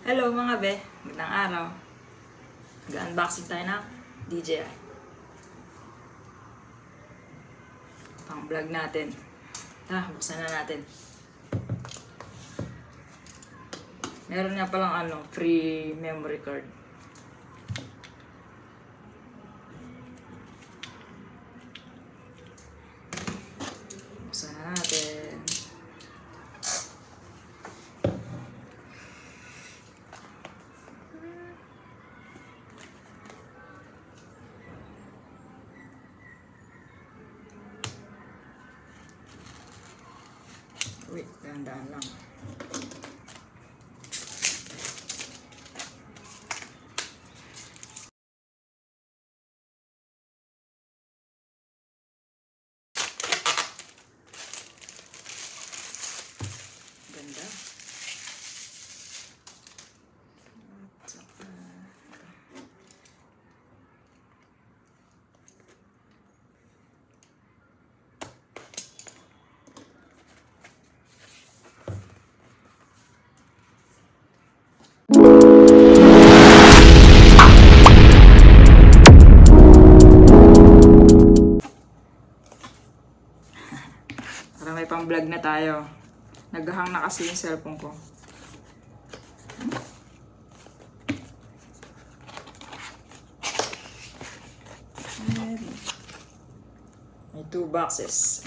Hello mga be, magandang araw. Mag-unboxing tayo na DJI. Pang vlog natin. Buksan na natin. Meron nga palang free memory card. Buksan na natin. Wait, dahan-dahan lang. Ganda. Para may pang-vlog na tayo. Naghahang na kasi yung cellphone ko. May 2 boxes.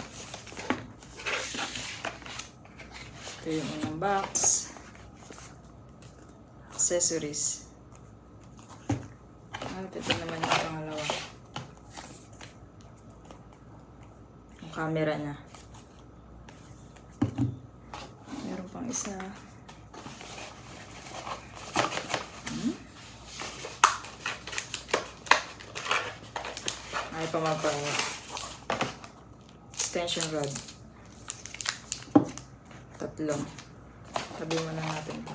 Ito yung unang box. Accessories. At ito naman yung pangalawa. Yung camera niya. Meron pang isa. Ay, pamapang extension rod. 3. Tabi mo na natin ito.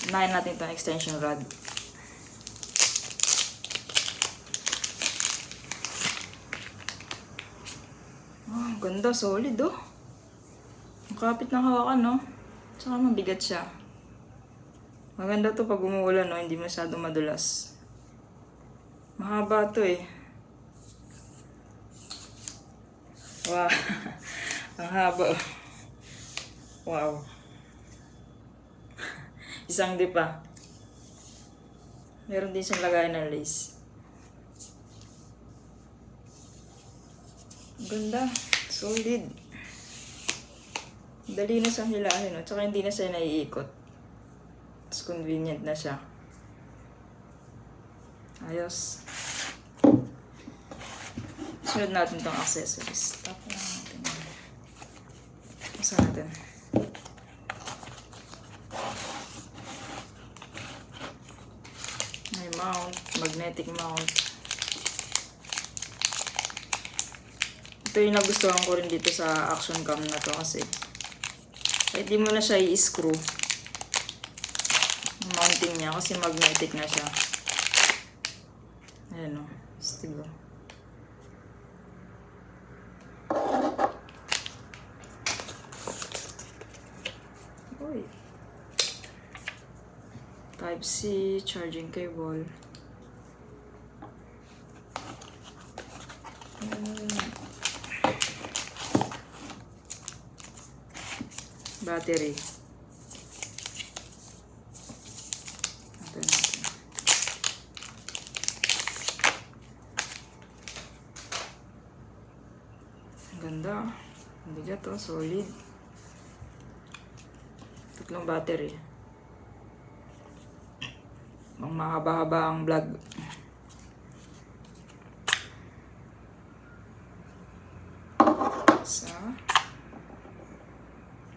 Unahin natin itong extension rod. Oh, ganda, solid oh. Ang kapit ng hawakan no. Tsaka mabigat siya. Maganda to pag umuulan no, hindi masyadong madulas. Mahaba to eh. Wow. Ang haba. Wow. Isang di pa. Meron din siyang lagayan ng lace. Ganda. Solid. Dali na siyang hilahin. No? Tsaka hindi na siya naiikot. Mas convenient na siya. Ayos. Sunod natin itong accessories. Tapos na natin. Masa natin. May mount. Magnetic mount. Ito yung nagustuhan ko rin dito sa action cam na to kasi kahit di mo na siya i-screw yung mounting niya kasi magnetic na siya. Ayan o, stigo. Uy. Type-C charging cable. Battery. Ito natin. Ang ganda. Ang bigat to, solid. 3 battery. Ang mahaba-haba ang vlog. Isa.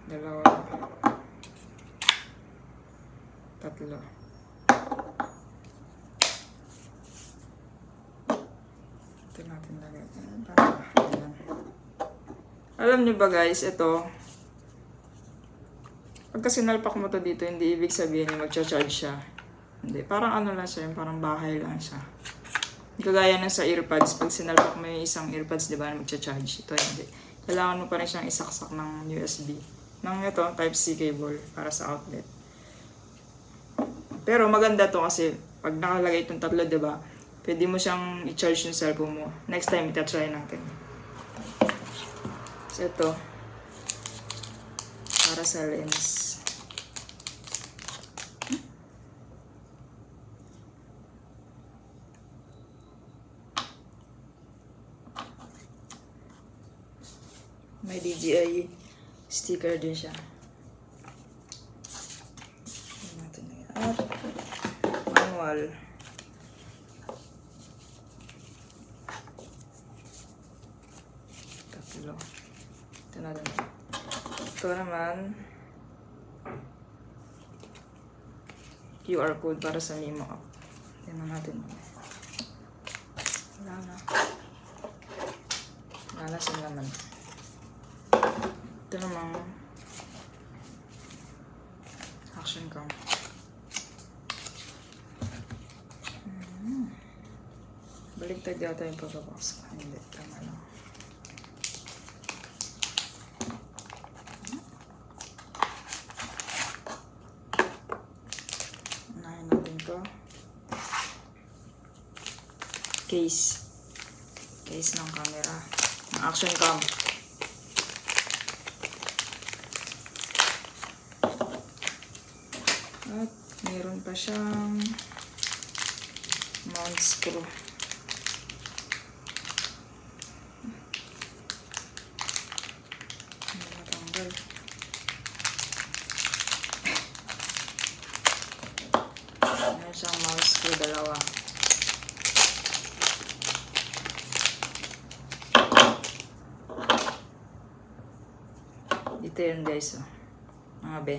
2. 3. Ito natin lagay. Alam niyo ba guys, ito pagka sinalpak mo to dito, hindi ibig sabihin yung magcha-charge siya. Hindi, parang ano lang siya, parang bahay lang siya. Kagaya ng sa earpods, pag sinalpak mo yung isang earpods, di ba, magcha-charge. Ito hindi. Kailangan mo pa rin siyang isaksak ng USB. Nang ito, Type-C cable para sa outlet. Pero maganda to kasi pag nakalagay itong tatlo, di ba, pwede mo siyang i-charge yung cellphone mo. Next time, ita-try natin. So ito, para sa lens. May DJI sticker din siya. At manual. Tatlo. Ito natin. Ito naman QR code para sa Mimo app. Tingnan natin. Wala na. Wala na siya naman. Ito namang action cam. Baligtad yata yung pagbabox ko. Hindi, tama lang. Unahin natin to. Case. Case ng camera. Ng action cam. At meron pa siyang mount screw. Natanggal. Meron siyang mount screw, dalawa. Dito yun guys, oh. Mga be.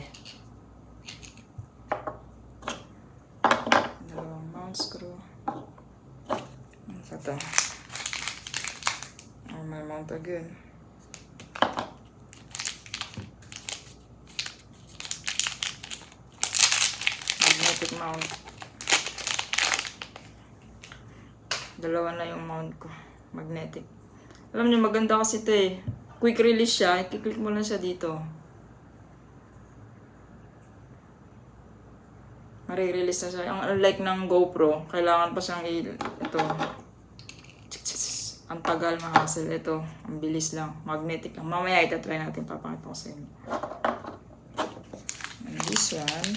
Screw. Ano ito? Normal mount again. Magnetic mount. Dalawa na yung mount ko. Magnetic. Alam niyo, maganda kasi ito eh. Quick release siya. I-click mo lang siya dito. Marirelease na siya. Unlike ng GoPro, kailangan pa siyang ito. Ang tagal, ma-hassle. Ito, ang bilis lang. Magnetic lang. Mamaya itatry natin. Papakita ko sa inyo. And this one.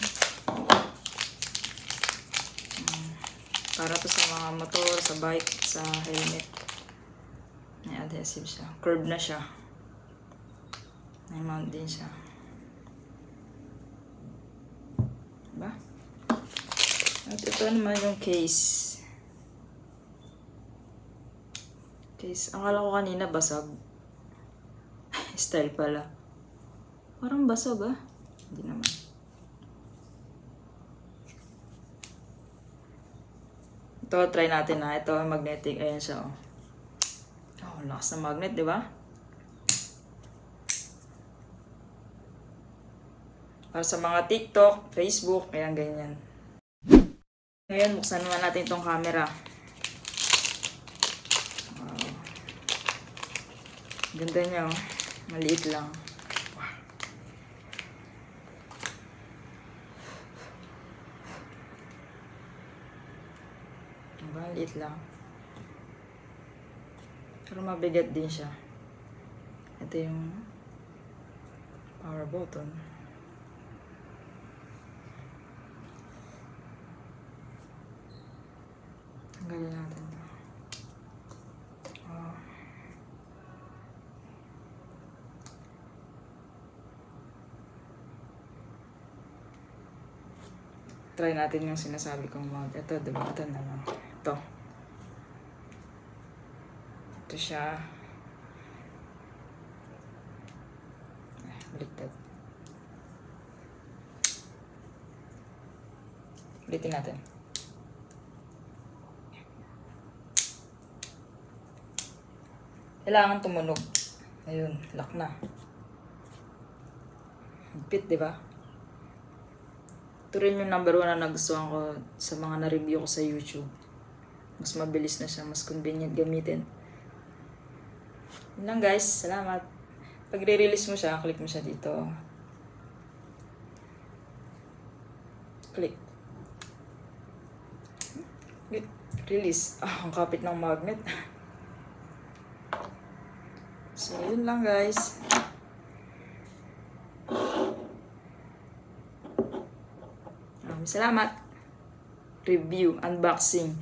Para to sa mga motor, sa bike, sa helmet. May adhesive siya. Curved na siya. May mount din siya. Diba? At ito naman yung case. Case. Akala ko kanina basag. Style pala. Parang basag ah. Hindi naman. Ito, try natin na. Ito, magnetic. Ayan siya oh. Oh, lakas ng magnet, di ba? Para sa mga TikTok, Facebook, ayan ganyan. Ngayon, buksan naman natin itong camera. Wow. Ganda niya, oh. Maliit lang. Maliit lang. Pero mabigat din siya. Ito yung power button. Tanggalin natin ito. Oh. Try natin yung sinasabi kong mount. Ito, diba? Ito na lang. Ito. Ito siya. Baliktad. Ulitin natin. Kailangan tumunog. Ayun, lock na. Higpit, di ba? Ito rin yung number 1 na nagustuhan ko sa mga na-review ko sa YouTube. Mas mabilis na siya, mas convenient gamitin. Yun lang guys, salamat. Pag re-release mo siya, click mo siya dito. Click. Release. Ang kapit ng magnet. So, yun lang guys. Salamat. Review, unboxing.